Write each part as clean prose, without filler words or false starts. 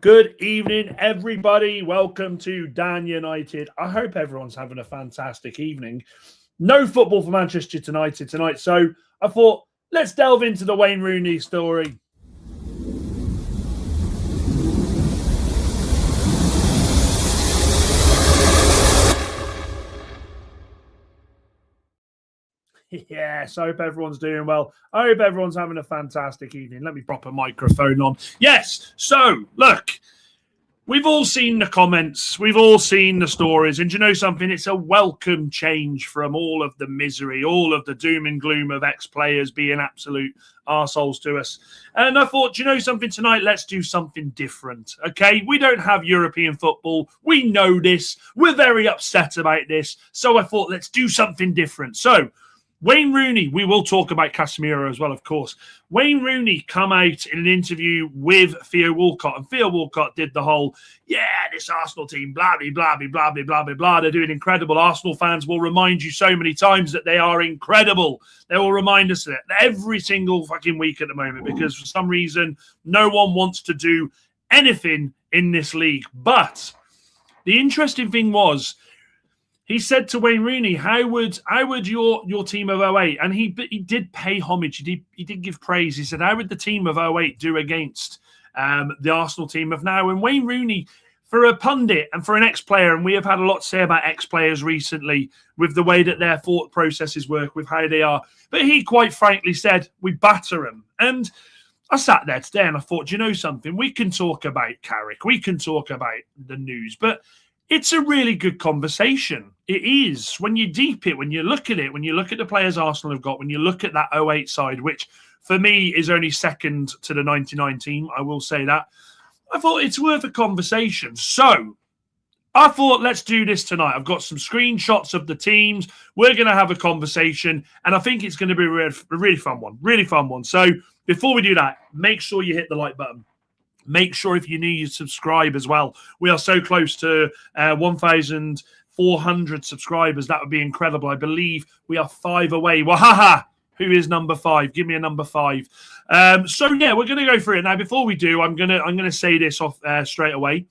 Good evening, everybody. Welcome to Dan United. I hope everyone's having a fantastic evening. No football for Manchester United tonight, so I thought, let's delve into the Wayne Rooney story. Yes, I hope everyone's doing well. I hope everyone's having a fantastic evening. Let me pop a microphone on. Yes, so look, we've all seen the comments. We've all seen the stories. And do you know something? It's a welcome change from all of the misery, all of the doom and gloom of ex-players being absolute arseholes to us. And I thought, do you know something tonight? Let's do something different, okay? We don't have European football. We know this. We're very upset about this. So I thought, let's do something different. So Wayne Rooney, we will talk about Casemiro as well, of course. Wayne Rooney come out in an interview with Theo Walcott, and Theo Walcott did the whole, this Arsenal team, blah, blah, blah, blah, blah, blah, blah, blah. They're doing incredible. Arsenal fans will remind you so many times that they are incredible. They will remind us of it every single fucking week at the moment because for some reason, no one wants to do anything in this league. But the interesting thing was, he said to Wayne Rooney, how would your team of 08, and he did pay homage, he did give praise. He said, how would the team of 08 do against the Arsenal team of now? And Wayne Rooney, for a pundit and for an ex-player, and we have had a lot to say about ex-players recently with the way that their thought processes work, with how they are. But he quite frankly said, we batter them. And I sat there today and I thought, do you know something? We can talk about Carrick, we can talk about the news, but it's a really good conversation. It is. When you deep it, when you look at it, when you look at the players Arsenal have got, when you look at that 08 side, which for me is only second to the 99 team, I will say that, I thought it's worth a conversation. So I thought, let's do this tonight. I've got some screenshots of the teams. We're going to have a conversation, and I think it's going to be a really fun one. Really fun one. So before we do that, make sure you hit the like button. Make sure if you're new, you subscribe as well. We are so close to 1,400 subscribers. That would be incredible. I believe we are 5 away. Wahaha! Who is number 5? Give me a number 5. So yeah, we're going to go through it now. Before we do, I'm gonna say this off straight away.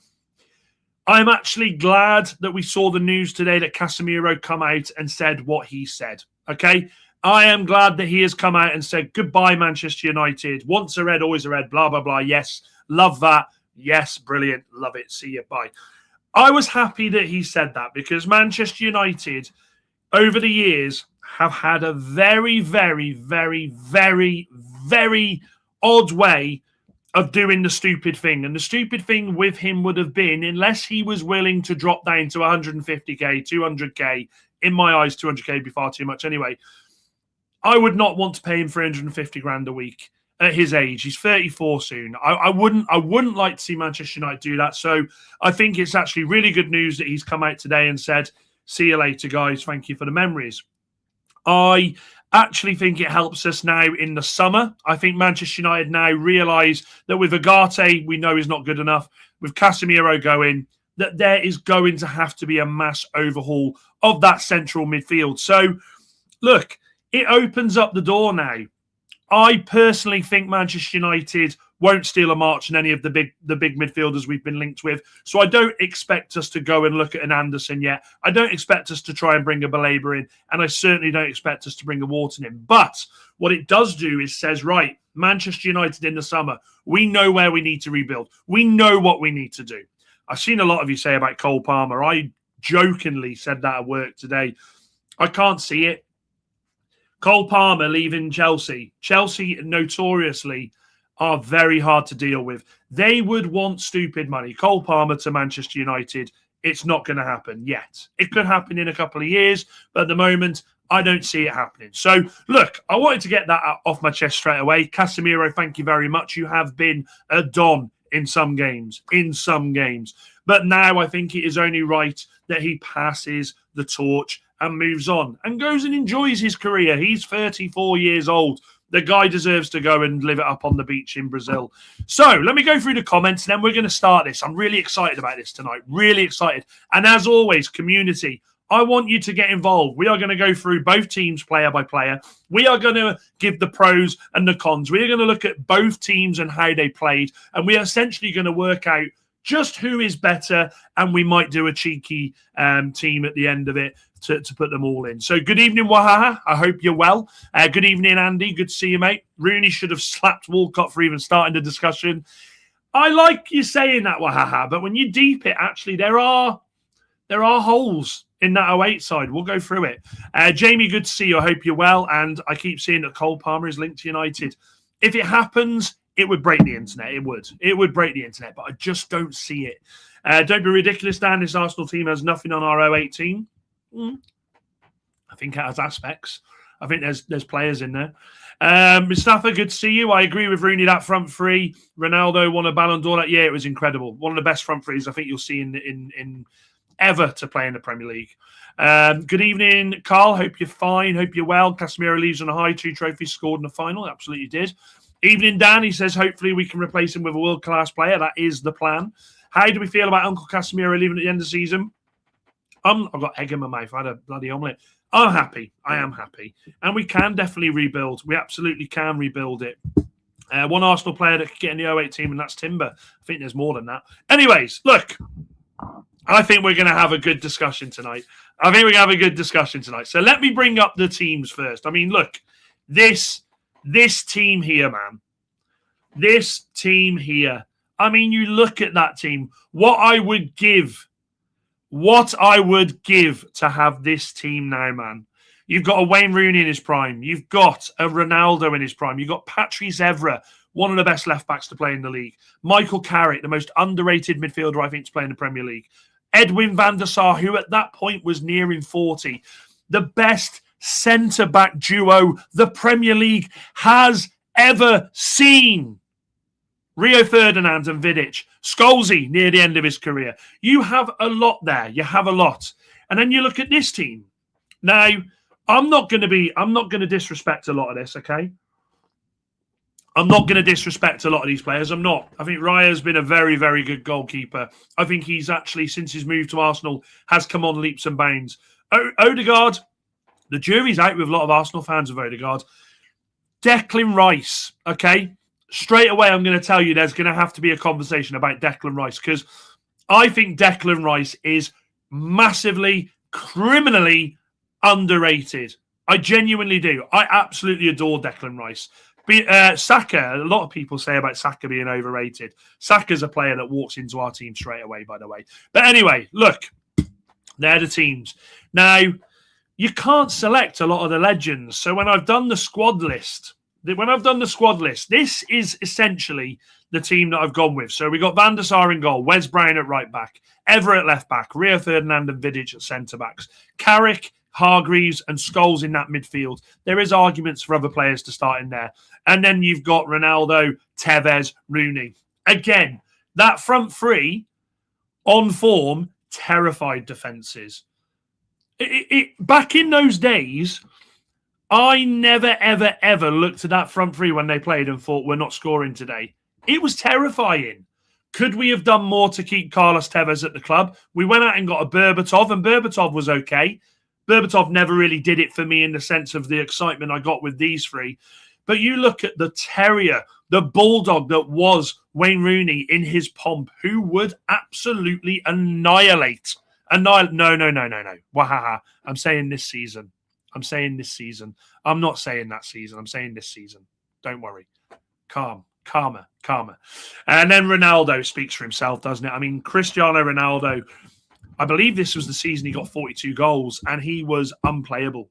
I'm actually glad that we saw the news today that Casemiro come out and said what he said. Okay. I am glad that he has come out and said, goodbye, Manchester United. Once a red, always a red, blah, blah, blah. Yes, love that. Yes, brilliant. Love it. See you. Bye. I was happy that he said that because Manchester United, over the years, have had a very, very, very, very, very odd way of doing the stupid thing. And the stupid thing with him would have been, unless he was willing to drop down to 150k, 200k, in my eyes, 200k would be far too much anyway. I would not want to pay him 350 grand a week at his age. He's 34 soon. I wouldn't like to see Manchester United do that. So I think it's actually really good news that he's come out today and said, see you later, guys. Thank you for the memories. I actually think it helps us now in the summer. I think Manchester United now realise that with Ugarte, we know is not good enough. With Casemiro going, that there is going to have to be a mass overhaul of that central midfield. So, look, it opens up the door now. I personally think Manchester United won't steal a march in any of the big midfielders we've been linked with. So I don't expect us to go and look at an Anderson yet. I don't expect us to try and bring a Baleba in. And I certainly don't expect us to bring a Wharton in. But what it does do is says, right, Manchester United in the summer, we know where we need to rebuild. We know what we need to do. I've seen a lot of you say about Cole Palmer. I jokingly said that at work today. I can't see it. Cole Palmer leaving Chelsea. Chelsea notoriously are very hard to deal with. They would want stupid money. Cole Palmer to Manchester United, it's not going to happen yet. It could happen in a couple of years, but at the moment, I don't see it happening. So, look, I wanted to get that off my chest straight away. Casemiro, thank you very much. You have been a don in some games. But now I think it is only right that he passes the torch and moves on and goes and enjoys his career. He's 34 years old. The guy deserves to go and live it up on the beach in Brazil. So let me go through the comments and then we're going to start this. I'm really excited about this tonight. Really excited. And as always, community, I want you to get involved. We are going to go through both teams player by player. We are going to give the pros and the cons. We are going to look at both teams and how they played. And we are essentially going to work out just who is better. And we might do a cheeky team at the end of it to put them all in. So good evening, Wahaha. I hope you're well. Good evening, Andy. Good to see you, mate. Rooney should have slapped Walcott for even starting the discussion. I like you saying that, Wahaha, but when you deep it, actually, there are holes in that 08 side. We'll go through it. Jamie, good to see you. I hope you're well. And I keep seeing that Cole Palmer is linked to United. If it happens, it would break the internet. It would. It would break the internet, but I just don't see it. Don't be ridiculous, Dan. This Arsenal team has nothing on our 08 team. I think it has aspects. I think there's players in there. Mustafa, good to see you. I agree with Rooney, that front three. Ronaldo won a Ballon d'Or that year. It was incredible. One of the best front threes I think you'll see in ever to play in the Premier League. Good evening, Carl. Hope you're fine. Hope you're well. Casemiro leaves on a high. 2 trophies scored in the final. Absolutely did. Evening, Dan. He says, hopefully we can replace him with a world-class player. That is the plan. How do we feel about Uncle Casemiro leaving at the end of the season? I've got egg in my mouth. I had a bloody omelette. I'm happy. I am happy. And we can definitely rebuild. We absolutely can rebuild it. One Arsenal player that could get in the 08 team, and that's Timber. I think there's more than that. Anyways, look. I think we're going to have a good discussion tonight. So let me bring up the teams first. I mean, look. This team here, man. This team here. I mean, you look at that team. What I would give to have this team now, man. You've got a Wayne Rooney in his prime. You've got a Ronaldo in his prime. You've got Patrice Evra, one of the best left-backs to play in the league. Michael Carrick, the most underrated midfielder, I think, to play in the Premier League. Edwin van der Sar, who at that point was nearing 40. The best centre-back duo the Premier League has ever seen. Rio Ferdinand and Vidic. Scholesy near the end of his career. You have a lot there. You have a lot. And then you look at this team. Now, I'm not going to disrespect a lot of this, okay? I'm not going to disrespect a lot of these players. I'm not. I think Raya's been a very, very good goalkeeper. I think he's actually, since his move to Arsenal, has come on leaps and bounds. Odegaard, the jury's out with a lot of Arsenal fans of Odegaard. Declan Rice, okay? Straight away, I'm going to tell you there's going to have to be a conversation about Declan Rice because I think Declan Rice is massively, criminally underrated. I genuinely do. I absolutely adore Declan Rice. Saka, a lot of people say about Saka being overrated. Saka's a player that walks into our team straight away, by the way. But anyway, look, they're the teams. Now, you can't select a lot of the legends. So when I've done the squad list, this is essentially the team that I've gone with. So we got Van der Sar in goal, Wes Brown at right back, Everett left back, Rio Ferdinand and Vidic at centre backs, Carrick, Hargreaves and Scholes in that midfield. There is arguments for other players to start in there. And then you've got Ronaldo, Tevez, Rooney. Again, that front three on form, terrified defences. Back in those days, I never, ever, ever looked at that front three when they played and thought, we're not scoring today. It was terrifying. Could we have done more to keep Carlos Tevez at the club? We went out and got a Berbatov, and Berbatov was okay. Berbatov never really did it for me in the sense of the excitement I got with these three. But you look at the terrier, the bulldog that was Wayne Rooney in his pomp, who would absolutely annihilate. No. Wahaha. I'm saying this season. I'm not saying that season. I'm saying this season. Don't worry. Calmer. And then Ronaldo speaks for himself, doesn't it? I mean, Cristiano Ronaldo, I believe this was the season he got 42 goals and he was unplayable.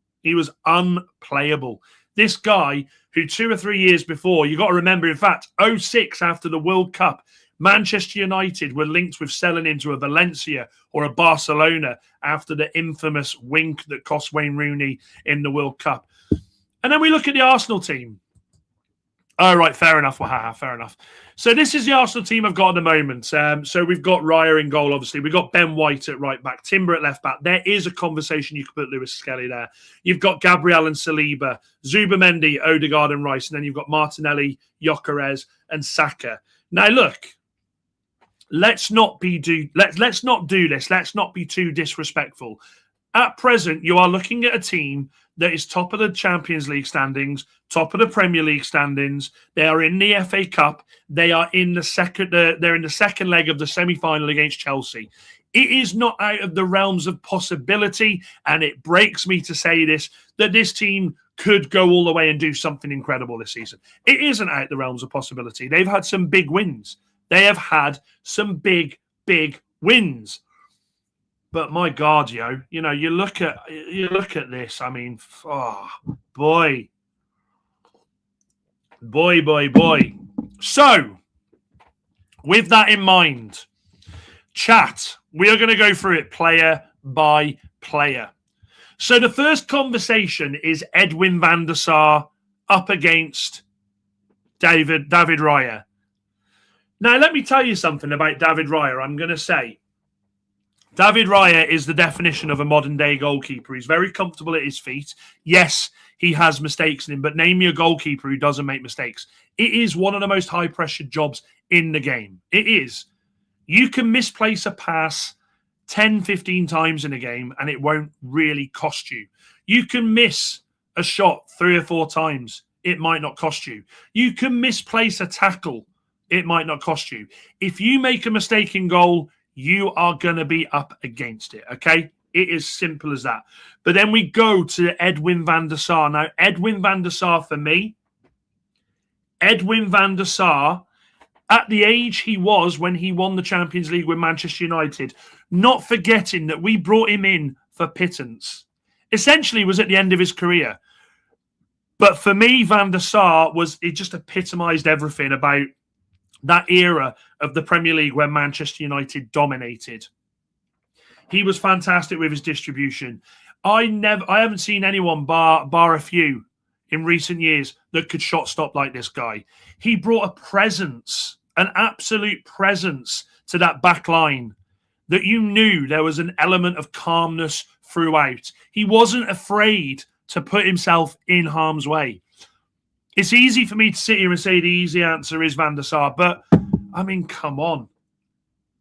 This guy who 2 or 3 years before, you got to remember, in fact, 06 after the World Cup, Manchester United were linked with selling into a Valencia or a Barcelona after the infamous wink that cost Wayne Rooney in the World Cup. And then we look at the Arsenal team. Oh, right, fair enough. Fair enough. So this is the Arsenal team I've got at the moment. So we've got Raya in goal, obviously. We've got Ben White at right back, Timber at left back. There is a conversation you could put Lewis Skelly there. You've got Gabriel and Saliba, Zubamendi, Odegaard and Rice, and then you've got Martinelli, Gyökeres and Saka. Now, look, let's not do this. Let's not be too disrespectful. At present, you are looking at a team that is top of the Champions League standings, top of the Premier League standings. They are in the FA Cup. They are in the second. They're in the second leg of the semi-final against Chelsea. It is not out of the realms of possibility, and it breaks me to say this, that this team could go all the way and do something incredible this season. It isn't out of the realms of possibility. They've had some big wins. They have had some big wins. But my God, you look at this. I mean, oh, boy. So, with that in mind, chat, we are going to go through it player by player. So the first conversation is Edwin van der Sar up against David Raya. Now, let me tell you something about David Raya. I'm going to say, David Raya is the definition of a modern-day goalkeeper. He's very comfortable at his feet. Yes, he has mistakes in him, but name me a goalkeeper who doesn't make mistakes. It is one of the most high-pressure jobs in the game. It is. You can misplace a pass 10, 15 times in a game, and it won't really cost you. You can miss a shot 3 or 4 times. It might not cost you. You can misplace a tackle. It might not cost you. If you make a mistake in goal, you are going to be up against it, okay? It is simple as that. But then we go to Edwin van der Sar. Now, Edwin van der Sar, for me, Edwin van der Sar, at the age he was when he won the Champions League with Manchester United, not forgetting that we brought him in for pittance, essentially was at the end of his career. But for me, Van der Sar it just epitomised everything about that era of the Premier League where Manchester United dominated. He was fantastic with his distribution. I haven't seen anyone bar a few in recent years that could shot stop like this guy. He brought a presence, an absolute presence to that back line that you knew there was an element of calmness throughout. He wasn't afraid to put himself in harm's way. It's easy for me to sit here and say the easy answer is Van der Sar, but, I mean, come on.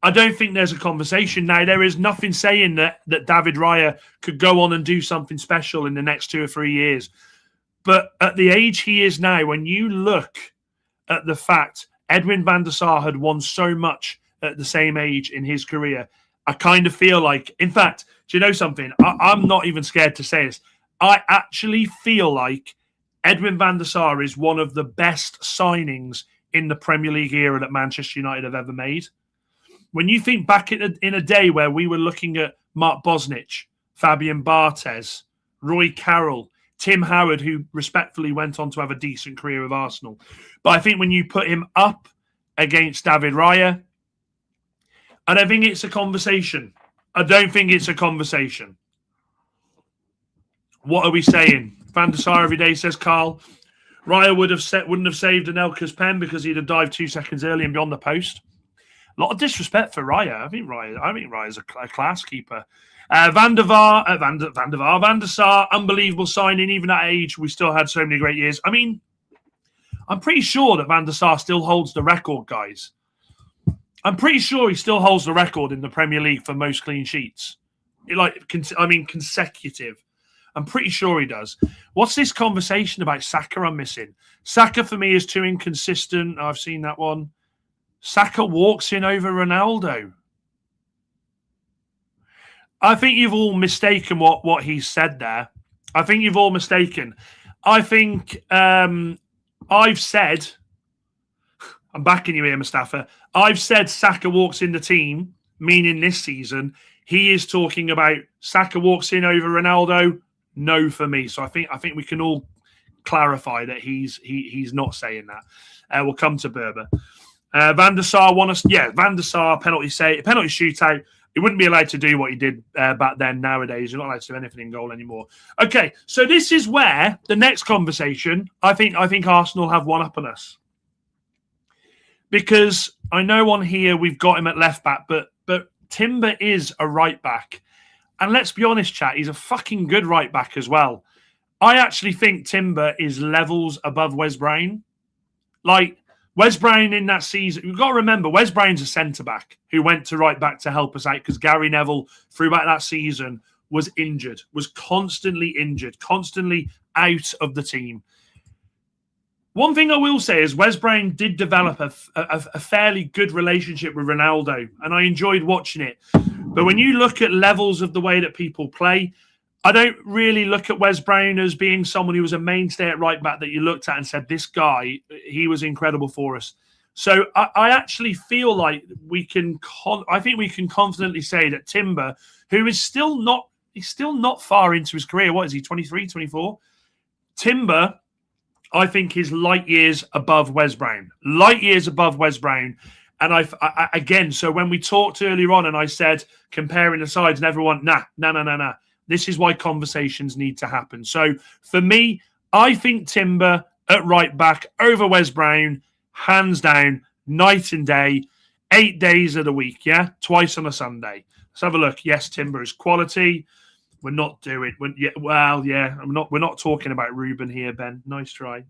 I don't think there's a conversation now. There is nothing saying that David Raya could go on and do something special in the next 2 or 3 years. But at the age he is now, when you look at the fact Edwin van der Sar had won so much at the same age in his career, I kind of feel like, in fact, do you know something? I'm not even scared to say this. I actually feel like Edwin van der Sar is one of the best signings in the Premier League era that Manchester United have ever made. When you think back in a day where we were looking at Mark Bosnich, Fabian Barthez, Roy Carroll, Tim Howard, who respectfully went on to have a decent career with Arsenal. But I think when you put him up against David Raya, I don't think it's a conversation. What are we saying? Van der Sar every day, says Carl. Raya wouldn't have saved Anelka's pen because he'd have dived 2 seconds early and beyond the post. A lot of disrespect for Raya. I think Raya's a class keeper. Van der Sar, unbelievable signing. Even at age, we still had so many great years. I mean, I'm pretty sure that Van der Sar still holds the record, guys. I'm pretty sure he still holds the record in the Premier League for most clean sheets. Consecutive. I'm pretty sure he does. What's this conversation about Saka I'm missing? Saka, for me, is too inconsistent. I've seen that one. Saka walks in over Ronaldo. I think you've all mistaken what he said there. I think you've all mistaken. I think I've said, I'm backing you here, Mustafa. I've said Saka walks in the team, meaning this season. He is talking about Saka walks in over Ronaldo. No, for me. So I think we can all clarify that he's not saying that. We'll come to Berber. Van der Sar Van der Sar penalty shootout. He wouldn't be allowed to do what he did back then. Nowadays, you're not allowed to do anything in goal anymore. Okay, so this is where the next conversation. I think Arsenal have one up on us, because I know on here we've got him at left back, but Timber is a right back, and let's be honest, chat, he's a fucking good right back as well. I actually think Timber is levels above Wes Brown. Like, Wes Brown in that season, you've got to remember, Wes Brown's a centre-back who went to right back to help us out because Gary Neville, throughout that season, was injured, was constantly injured, constantly out of the team. One thing I will say is Wes Brown did develop a fairly good relationship with Ronaldo, and I enjoyed watching it. But when you look at levels of the way that people play, I don't really look at Wes Brown as being someone who was a mainstay at right back that you looked at and said, this guy, he was incredible for us. So I actually feel like I think we can confidently say that Timber, who is still not far into his career. What is he, 23, 24? Timber, I think, is light years above Wes Brown. Light years above Wes Brown. And I again, so when we talked earlier on and I said comparing the sides and everyone, nah. This is why conversations need to happen. So for me, I think Timber at right back over Wes Brown, hands down, night and day, 8 days of the week, yeah? Twice on a Sunday. Let's have a look. Yes, Timber is quality. We're not doing it. We're not talking about Ruben here, Ben. Nice try.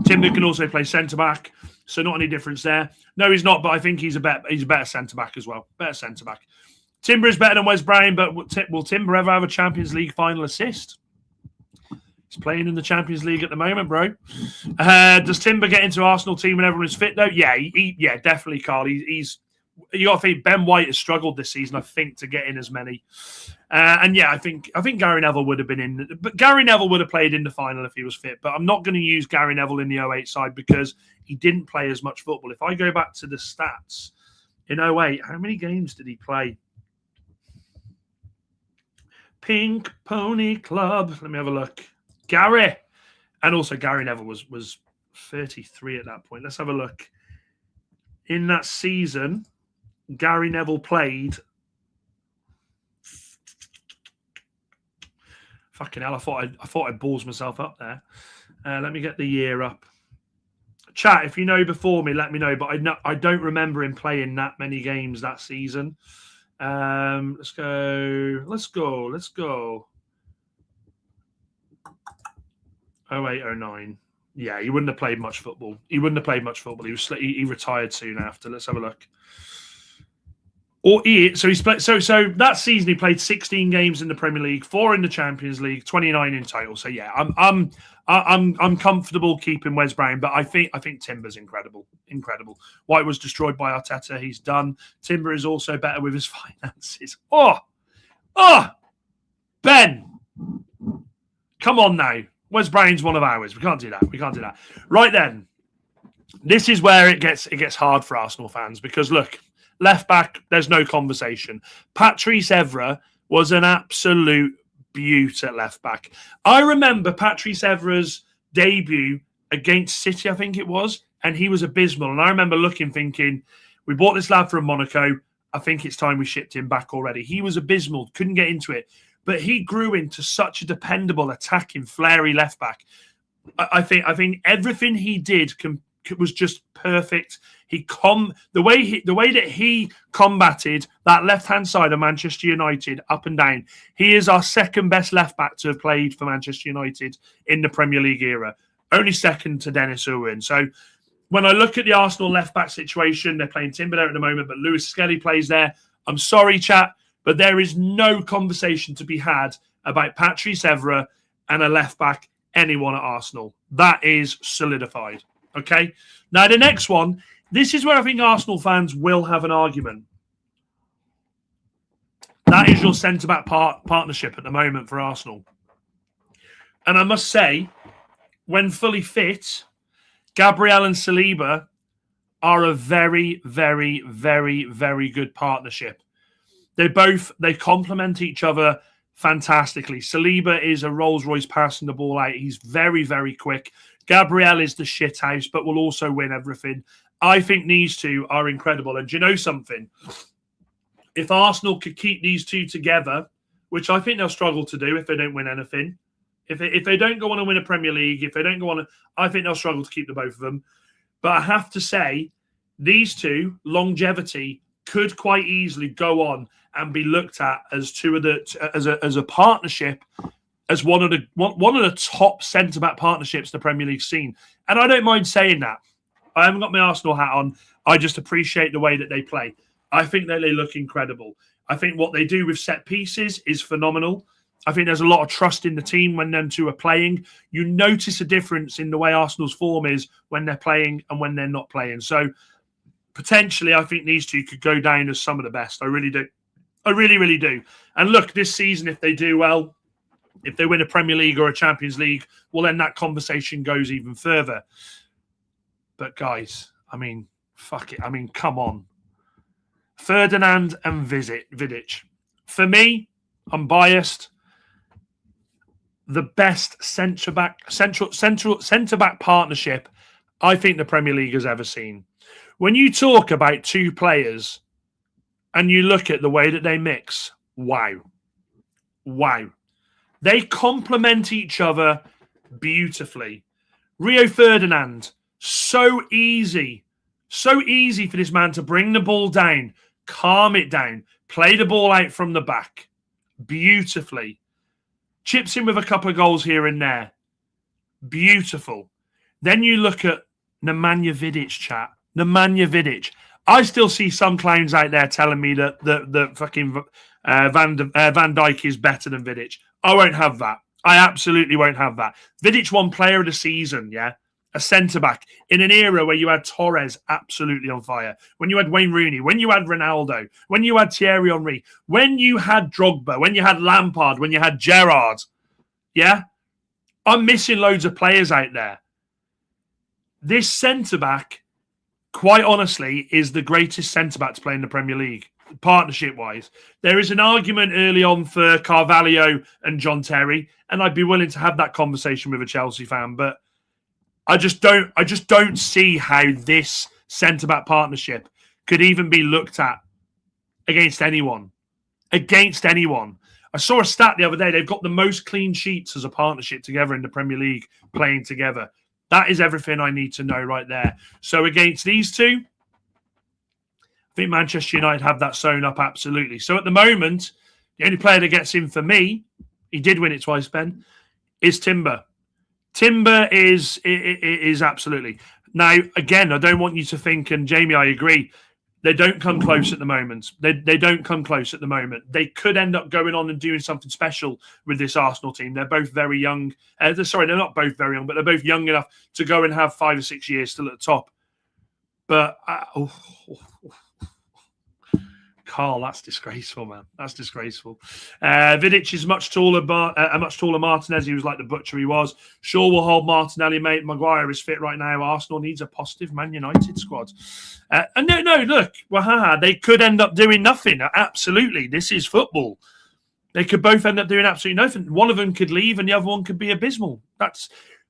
Timber can also play centre-back, so not any difference there. No, he's not, but I think he's a better centre-back as well. Better centre-back. Timber is better than Wes Brown, but will Timber ever have a Champions League final assist? He's playing in the Champions League at the moment, bro. Does Timber get into Arsenal team when everyone is fit, though? Yeah, definitely, Carl. You got to think Ben White has struggled this season, I think, to get in as many. And yeah, I think Gary Neville would have been in. But Gary Neville would have played in the final if he was fit. But I'm not going to use Gary Neville in the 08 side because he didn't play as much football. If I go back to the stats, in 08, how many games did he play? Pink Pony Club. Let me have a look. Gary. And also Gary Neville was 33 at that point. Let's have a look. In that season, Gary Neville played. Fucking hell, I thought I'd balls myself up there. Let me get the year up. Chat, if you know before me, let me know. But I don't remember him playing that many games that season. Let's go. 08, 09. Yeah, he wouldn't have played much football. He He retired soon after. Let's have a look. So that season he played 16 games in the Premier League, 4 in the Champions League, 29 in total. So yeah, I'm comfortable keeping Wes Brown, but I think Timber's incredible. White was destroyed by Arteta. He's done. Timber is also better with his finances. Ben, come on now. Wes Brown's one of ours. We can't do that. Right then, this is where it gets hard for Arsenal fans because look, left back, there's no conversation. Patrice Evra was an absolute beaut at left back. I remember Patrice Evra's debut against City, I think it was, and he was abysmal. And I remember thinking, we bought this lad from Monaco. I think it's time we shipped him back already. He was abysmal, couldn't get into it. But he grew into such a dependable, attacking, flary left back. I think everything he did was just perfect. The way that he combated that left-hand side of Manchester United up and down. He is our second best left back to have played for Manchester United in the Premier League era. Only second to Dennis Irwin. So when I look at the Arsenal left back situation, they're playing Timber there at the moment, but Lewis Skelly plays there. I'm sorry, chat, but there is no conversation to be had about Patrice Evra and a left back, anyone at Arsenal. That is solidified. Okay? Now, the next one, this is where I think Arsenal fans will have an argument. That is your centre-back partnership at the moment for Arsenal. And I must say, when fully fit, Gabriel and Saliba are a very, very, very, very good partnership. They complement each other fantastically. Saliba is a Rolls-Royce passing the ball out. He's very, very quick. Gabriel is the shithouse, but will also win everything. I think these two are incredible. And do you know something? If Arsenal could keep these two together, which I think they'll struggle to do if they don't win anything, if they don't go on and win a Premier League, I think they'll struggle to keep the both of them. But I have to say, these two, longevity, could quite easily go on and be looked at as as a partnership, as one of the top centre back partnerships the Premier League's seen. And I don't mind saying that. I haven't got my Arsenal hat on. I just appreciate the way that they play. I think that they look incredible. I think what they do with set pieces is phenomenal. I think there's a lot of trust in the team when them two are playing. You notice a difference in the way Arsenal's form is when they're playing and when they're not playing. So potentially, I think these two could go down as some of the best. I really do. I really, really do. And look, this season, if they do well, if they win a Premier League or a Champions League, well, then that conversation goes even further. But guys, I mean, fuck it. I mean, come on. Ferdinand and Vidic. For me, I'm biased. The best centre-back partnership I think the Premier League has ever seen. When you talk about two players and you look at the way that they mix, wow. Wow. They complement each other beautifully. Rio Ferdinand, so easy for this man to bring the ball down, calm it down, play the ball out from the back beautifully. Chips in with a couple of goals here and there. Beautiful. Then you look at Nemanja Vidic, chat. Nemanja Vidic. I still see some clowns out there telling me that the fucking Van Dijk is better than Vidic. I won't have that. I absolutely won't have that. Vidic won player of the season, yeah? A centre-back in an era where you had Torres absolutely on fire, when you had Wayne Rooney, when you had Ronaldo, when you had Thierry Henry, when you had Drogba, when you had Lampard, when you had Gerrard. Yeah? I'm missing loads of players out there. This centre-back, quite honestly, is the greatest centre-back to play in the Premier League, partnership-wise. There is an argument early on for Carvalho and John Terry, and I'd be willing to have that conversation with a Chelsea fan, but I just don't see how this centre-back partnership could even be looked at against anyone. Against anyone. I saw a stat the other day. They've got the most clean sheets as a partnership together in the Premier League playing together. That is everything I need to know right there. So against these two, I think Manchester United have that sewn up absolutely. So at the moment, the only player that gets in for me, he did win it twice, Ben, is Timber. Timber is absolutely. Now, again, I don't want you to think, and Jamie, I agree, they don't come close at the moment. They don't come close at the moment. They could end up going on and doing something special with this Arsenal team. They're both very young. They're not both very young, but they're both young enough to go and have 5 or 6 years still at the top. But, Carl, that's disgraceful, man. That's disgraceful. Vidic is a much taller Martinez. He was like the butcher he was. Shaw will hold Martinelli, mate. Maguire is fit right now. Arsenal needs a positive Man United squad. No, look. They could end up doing nothing. Absolutely. This is football. They could both end up doing absolutely nothing. One of them could leave and the other one could be abysmal. But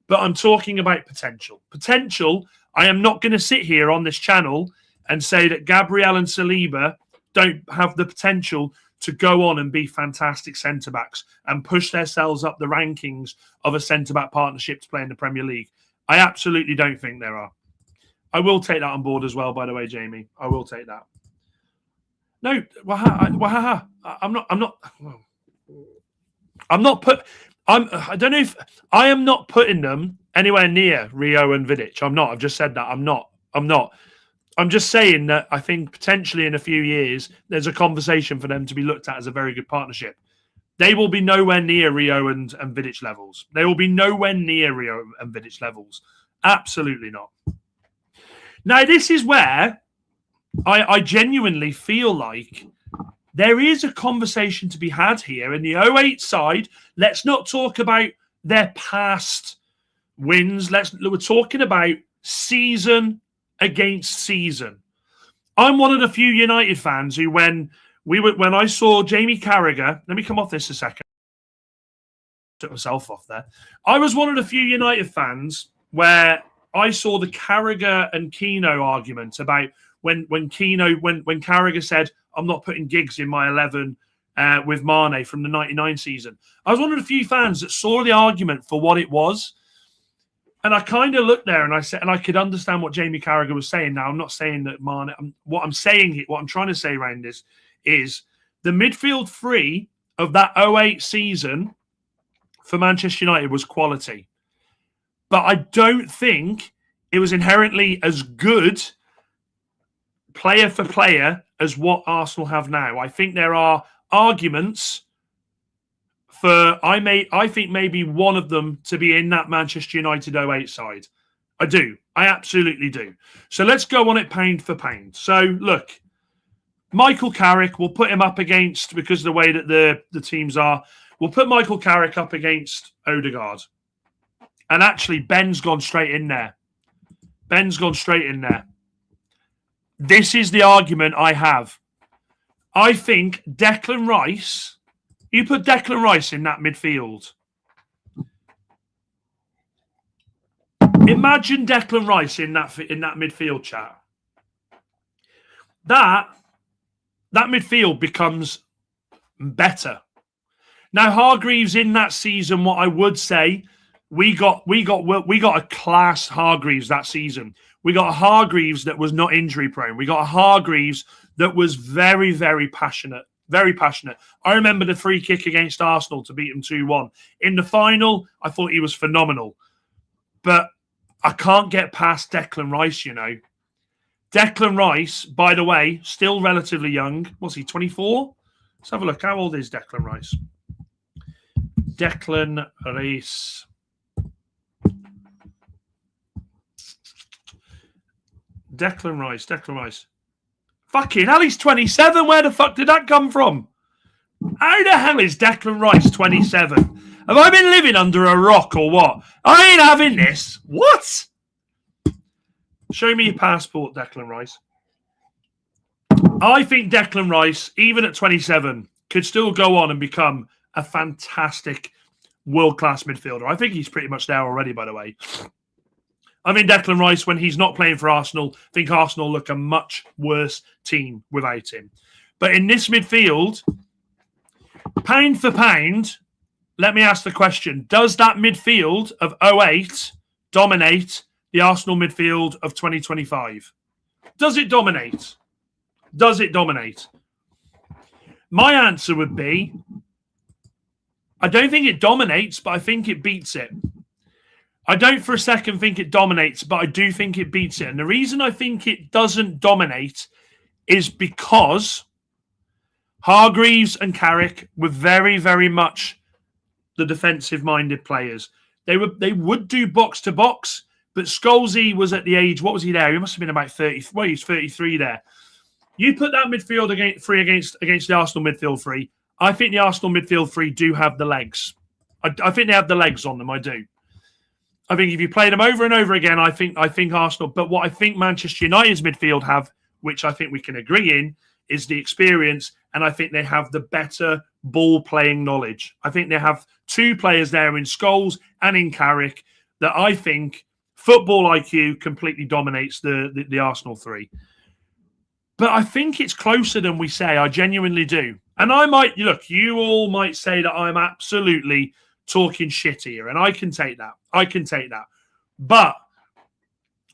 I'm talking about potential. Potential, I am not going to sit here on this channel and say that Gabriel and Saliba don't have the potential to go on and be fantastic centre-backs and push themselves up the rankings of a centre-back partnership to play in the Premier League. I absolutely don't think there are. I will take that on board as well, by the way, Jamie. I will take that. No, I am not putting them anywhere near Rio and Vidic. I'm not. I've just said that. I'm not. I'm just saying that I think potentially in a few years, there's a conversation for them to be looked at as a very good partnership. They will be nowhere near Rio and Vidic levels. They will be nowhere near Rio and Vidic levels. Absolutely not. Now, this is where I genuinely feel like there is a conversation to be had here. In the 08 side, let's not talk about their past wins. We're talking about season against season. I'm one of the few United fans who, when I saw Jamie Carragher, let me come off this a second. Took myself off there. I was one of the few United fans where I saw the Carragher and Keano argument about when Carragher said, "I'm not putting Giggs in my 11 with Mane from the 99 season." I was one of the few fans that saw the argument for what it was. And I kind of looked there and I said, and I could understand what Jamie Carragher was saying. Now, I'm not saying that Mane, what I'm trying to say around this is the midfield three of that 08 season for Manchester United was quality. But I don't think it was inherently as good player for player as what Arsenal have now. I think there are arguments for I think maybe one of them to be in that Manchester United 08 side. I do. I absolutely do. So let's go on it pound for pound. So look, Michael Carrick, we'll put him up against, because of the way that the teams are, we'll put Michael Carrick up against Odegaard. And actually, Ben's gone straight in there. Ben's gone straight in there. This is the argument I have. I think Declan Rice, you put Declan Rice in that midfield. Imagine Declan Rice in that midfield, chat. That midfield becomes better. Now, Hargreaves in that season, what I would say, we got a class Hargreaves that season. We got a Hargreaves that was not injury prone. We got a Hargreaves that was very, very passionate. Very passionate. I remember the free kick against Arsenal to beat them 2-1. In the final, I thought he was phenomenal. But I can't get past Declan Rice, you know. Declan Rice, by the way, still relatively young. What's he, 24? Let's have a look. How old is Declan Rice? Declan Rice. Declan Rice. Fucking hell, he's 27. Where the fuck did that come from? How the hell is Declan Rice 27? Have I been living under a rock or what? I ain't having this. What? Show me your passport, Declan Rice. I think Declan Rice, even at 27, could still go on and become a fantastic world-class midfielder. I think he's pretty much there already, by the way. I mean, Declan Rice, when he's not playing for Arsenal, I think Arsenal look a much worse team without him. But in this midfield, pound for pound, let me ask the question, does that midfield of 08 dominate the Arsenal midfield of 2025? Does it dominate? Does it dominate? My answer would be, I don't think it dominates, but I think it beats it. I don't for a second think it dominates, but I do think it beats it. And the reason I think it doesn't dominate is because Hargreaves and Carrick were very, very much the defensive-minded players. They would do box-to-box, but Scholesy was at the age, what was he there? He must have been about 30. Well, he's 33 there. You put that midfield against the Arsenal midfield three. I think the Arsenal midfield three do have the legs. I think they have the legs on them. I do. I think if you play them over and over again, I think Arsenal. But what I think Manchester United's midfield have, which I think we can agree in, is the experience, and I think they have the better ball-playing knowledge. I think they have two players there in Scholes and in Carrick that I think football IQ completely dominates the Arsenal three. But I think it's closer than we say. I genuinely do. And I might, look, you all might say that I'm absolutely talking shit here, and I can take that. But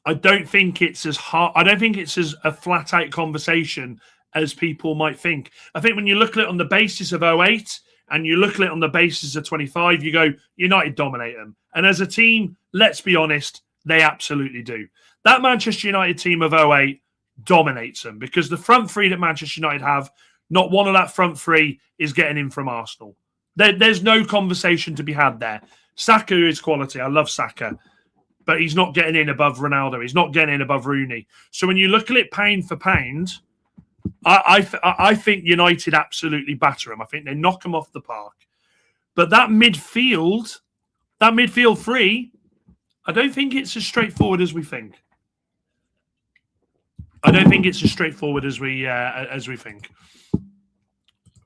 I don't think it's as hard. I don't think it's as a flat out conversation as people might think. I think when you look at it on the basis of 08 and you look at it on the basis of 25, you go, United dominate them. And as a team, let's be honest, they absolutely do. That Manchester United team of 08 dominates them because the front three that Manchester United have, not one of that front three is getting in from Arsenal. There's no conversation to be had there. Saka is quality. I love Saka. But he's not getting in above Ronaldo. He's not getting in above Rooney. So when you look at it pound for pound, I think United absolutely batter them. I think they knock them off the park. But that midfield three, I don't think it's as straightforward as we think. I don't think it's as straightforward as we think.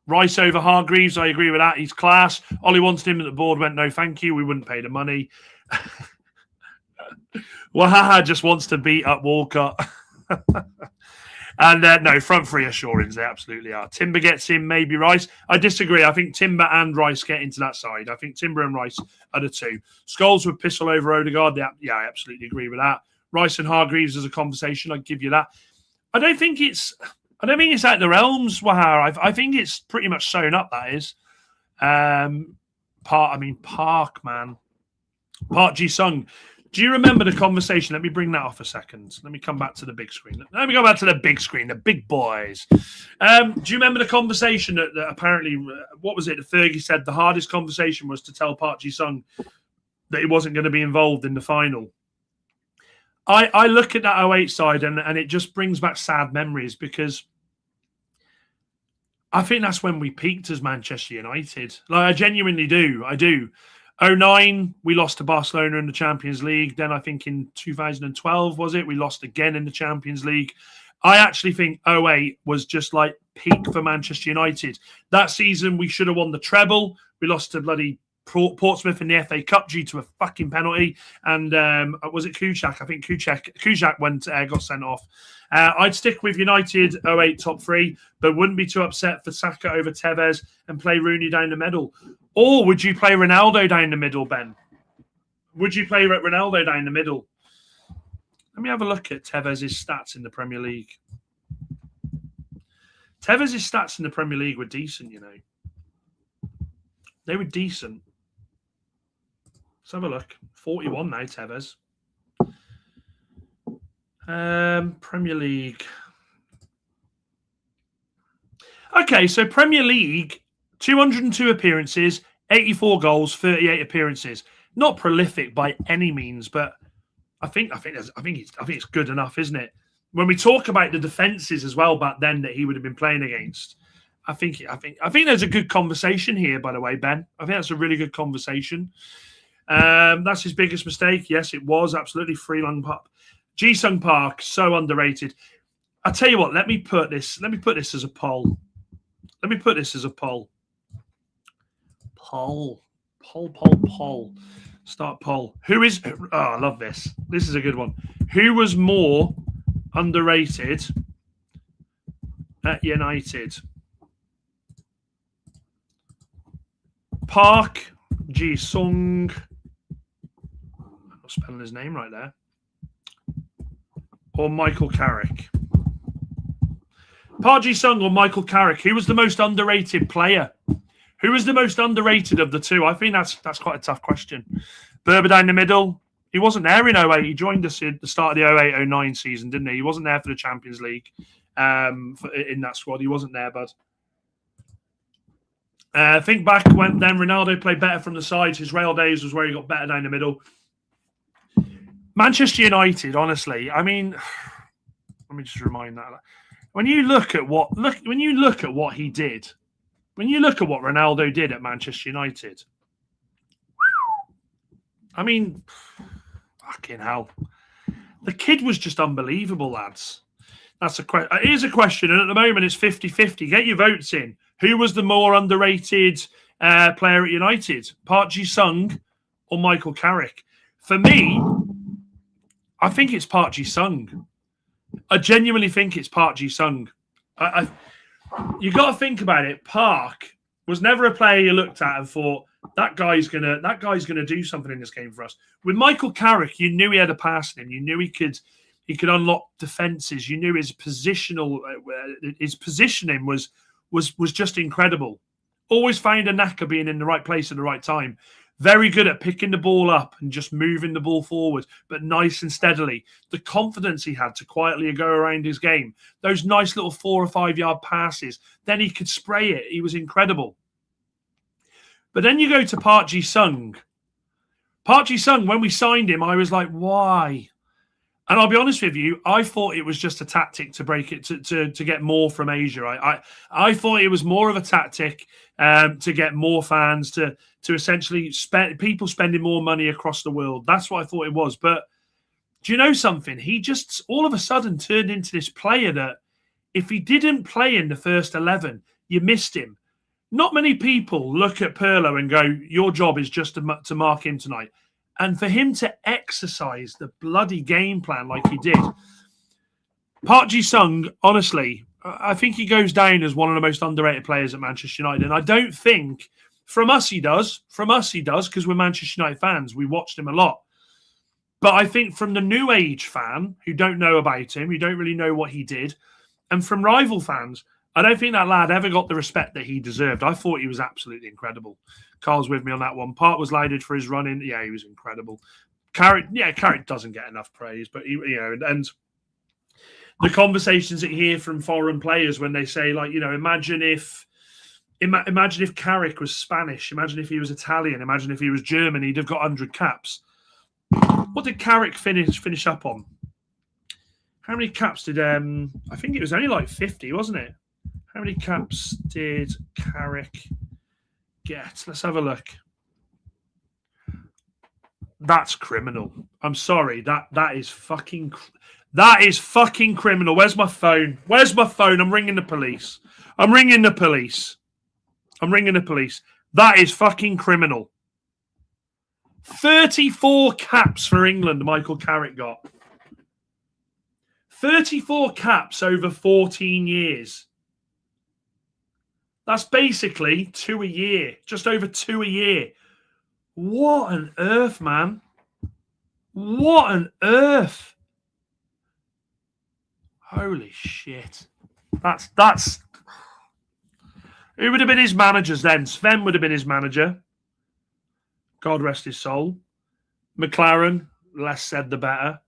Rice over Hargreaves, I agree with that. He's class. Ollie wanted him at the board, went, no, thank you. We wouldn't pay the money. Wahaha just wants to beat up Walcott. And no, front three assurance, they absolutely are. Timber gets in, maybe Rice. I disagree. I think Timber and Rice get into that side. I think Timber and Rice are the two. Scholes would pistol over Odegaard. Yeah, I absolutely agree with that. Rice and Hargreaves as a conversation, I'd give you that. I don't think it's out of the realms, Wahar. I think it's pretty much sewn up, that is. Park, man. Park Ji-sung. Do you remember the conversation? Let me bring that off a second. Let me come back to the big screen. Let me go back to the big screen, the big boys. Do you remember the conversation that apparently, what was it? Fergie said the hardest conversation was to tell Park Ji-sung that he wasn't going to be involved in the final. I look at that 08 side and it just brings back sad memories because I think that's when we peaked as Manchester United. Like, I genuinely do. I do. 09, we lost to Barcelona in the Champions League. Then I think in 2012, was it? We lost again in the Champions League. I actually think 08 was just like peak for Manchester United. That season, we should have won the treble. We lost to bloody Portsmouth in the FA Cup due to a fucking penalty. And was it Kuchak? I think Kuchak got sent off. I'd stick with United 08 top three, but wouldn't be too upset for Saka over Tevez and play Rooney down the middle. Or would you play Ronaldo down the middle, Ben? Would you play Ronaldo down the middle? Let me have a look at Tevez's stats in the Premier League. Tevez's stats in the Premier League were decent, you know. They were decent. Let's have a look. 41 now, Tevez. Premier League. Okay, so Premier League, 202 appearances, 84 goals, 38 appearances. Not prolific by any means, but I think it's good enough, isn't it? When we talk about the defenses as well back then that he would have been playing against, I think there's a good conversation here. By the way, Ben, I think that's a really good conversation. That's his biggest mistake. Yes, it was absolutely Freelang Park. Ji-sung Park, so underrated. I tell you what, let me put this as a poll. Let me put this as a poll. Poll. Start poll. Who is... Oh, I love this. This is a good one. Who was more underrated at United? Park Ji-sung. I'm not spelling his name right there. Or Michael Carrick. Park Ji-sung or Michael Carrick? Who was the most underrated player? Who was the most underrated of the two? I think that's quite a tough question. Berber down the middle. He wasn't there in 08. He joined us at the start of the 08-09 season, didn't he? He wasn't there for the Champions League in that squad. He wasn't there, bud. Think back when then Ronaldo played better from the sides. His Real days was where he got better down the middle. Manchester United, honestly, I mean, let me just remind that. When you look at what he did, when you look at what Ronaldo did at Manchester United, I mean, fucking hell. The kid was just unbelievable, lads. That's a question. It is a question, and at the moment it's 50-50. Get your votes in. Who was the more underrated player at United? Park Ji-sung or Michael Carrick? For me, I think it's Park Ji-sung. I genuinely think it's Park Ji-sung. You got to think about it. Park was never a player you looked at and thought that guy's gonna do something in this game for us. With Michael Carrick, you knew he had a pass in him. You knew he could unlock defenses. You knew his positioning was just incredible. Always found a knack of being in the right place at the right time. Very good at picking the ball up and just moving the ball forward, but nice and steadily. The confidence he had to quietly go around his game. Those nice little 4 or 5 yard passes. Then he could spray it. He was incredible. But then you go to Park Ji-sung. Park Ji-sung, when we signed him, I was like, why? And I'll be honest with you, I thought it was just a tactic to break it, to get more from Asia. I thought it was more of a tactic to get more fans, to essentially people spending more money across the world. That's what I thought it was. But do you know something? He just all of a sudden turned into this player that if he didn't play in the first 11, you missed him. Not many people look at Pirlo and go, your job is just to mark him tonight. And for him to exercise the bloody game plan like he did, Park Ji-sung, honestly, I think he goes down as one of the most underrated players at Manchester United. And I don't think, from us he does, because we're Manchester United fans. We watched him a lot. But I think from the new age fan who don't know about him, who don't really know what he did, and from rival fans, I don't think that lad ever got the respect that he deserved. I thought he was absolutely incredible. Carl's with me on that one. Part was lauded for his running. Yeah, he was incredible. Carrick doesn't get enough praise, but and the conversations that you hear from foreign players when they say, like, imagine if Carrick was Spanish, imagine if he was Italian, imagine if he was German, he'd have got 100 caps. What did Carrick finish up on? How many caps did I think it was only like 50, wasn't it? How many caps did Carrick get? Let's have a look. That's criminal. I'm sorry. That is fucking criminal. Where's my phone? I'm ringing the police. That is fucking criminal. 34 caps for England, Michael Carrick got. 34 caps over 14 years. That's basically 2 a year. Just over 2 a year. What on earth, man? What on earth? Holy shit. That's who would have been his managers then? Sven would have been his manager. God rest his soul. McLaren, less said the better.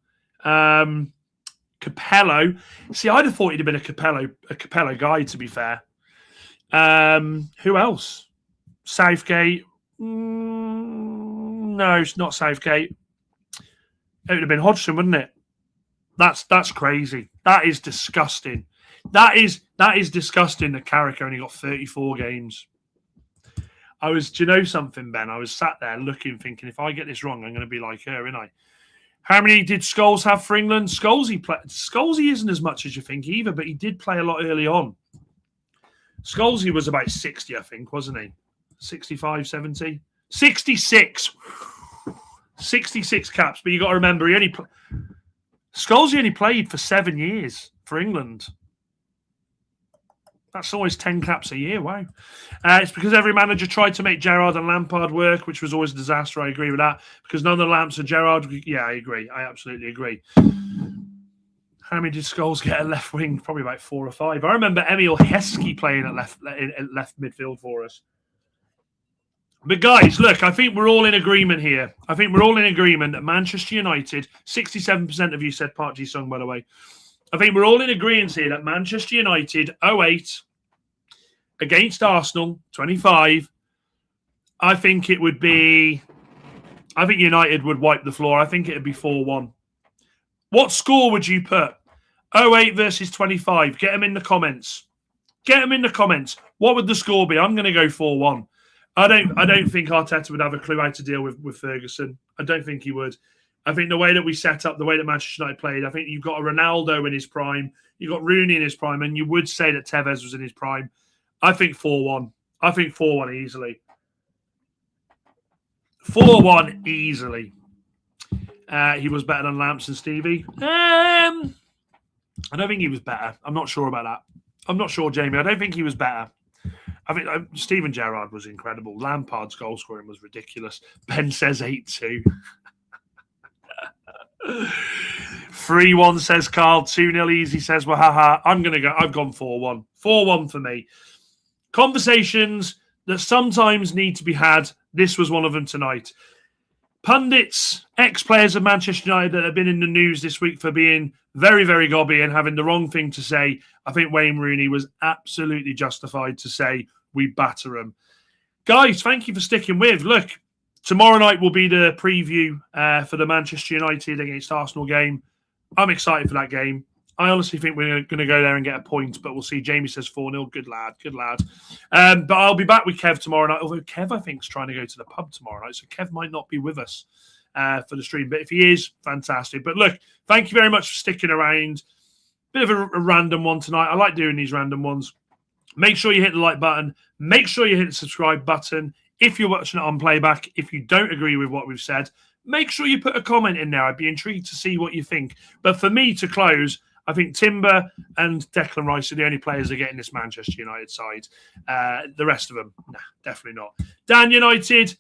Capello. See, I'd have thought he'd have been a Capello guy, to be fair. Who else? Southgate. No, it's not Southgate. It would have been Hodgson, wouldn't it? That's crazy. That is disgusting. That is disgusting that Carrick only got 34 games. Do you know something, Ben? I was sat there looking, thinking, if I get this wrong, I'm going to be like her, ain't I? How many did Scholes have for England? Scholesy isn't as much as you think either, but he did play a lot early on. Scholesy was about 60, I think, wasn't he? 65, 70? 66. 66 caps, but you got to remember, Scholesy only played for 7 years for England. That's always 10 caps a year. Wow. It's because every manager tried to make Gerrard and Lampard work, which was always a disaster. I agree with that. Because none of the Lamps are Gerrard. Yeah, I agree. I absolutely agree. How many did Scholes get at left wing? Probably about 4 or 5. I remember Emil Heskey playing at left midfield for us. But guys, look, I think we're all in agreement here. I think we're all in agreement that Manchester United, 67% of you said Park Ji-sung, by the way. I think we're all in agreement here that Manchester United 08 against Arsenal 25. I think United would wipe the floor. I think it'd be 4-1. What score would you put? 08 versus 25. Get them in the comments. What would the score be? I'm going to go 4-1. I don't think Arteta would have a clue how to deal with Ferguson. I don't think he would. I think the way that we set up, the way that Manchester United played, I think you've got a Ronaldo in his prime, you've got Rooney in his prime, and you would say that Tevez was in his prime. I think 4-1. I think 4-1 easily. 4-1 easily. He was better than Lamps and Stevie. I don't think he was better. I'm not sure about that. I'm not sure, Jamie. I don't think he was better. I think Steven Gerrard was incredible. Lampard's goal scoring was ridiculous. Ben says 8-2. 3-1 says Carl. 2-0 easy says Wahaha. I've gone 4-1. 4-1 for me. Conversations that sometimes need to be had. This was one of them tonight. Pundits, ex-players of Manchester United that have been in the news this week for being very, very gobby and having the wrong thing to say. I think Wayne Rooney was absolutely justified to say we batter them. Guys, thank you for sticking with. Look, tomorrow night will be the preview for the Manchester United against Arsenal game. I'm excited for that game. I honestly think we're going to go there and get a point, but we'll see. Jamie says 4-0. Good lad. But I'll be back with Kev tomorrow night, although Kev, I think, is trying to go to the pub tomorrow night, so Kev might not be with us for the stream. But if he is, fantastic. But look, thank you very much for sticking around. Bit of a random one tonight. I like doing these random ones. Make sure you hit the like button. Make sure you hit the subscribe button. If you're watching it on playback, if you don't agree with what we've said, make sure you put a comment in there. I'd be intrigued to see what you think. But for me to close, I think Timber and Declan Rice are the only players that get in this Manchester United side. The rest of them, nah, definitely not. Dan United,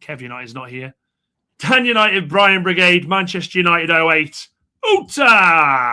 Kev United's not here. Dan United, Brian Brigade, Manchester United 08. Oota!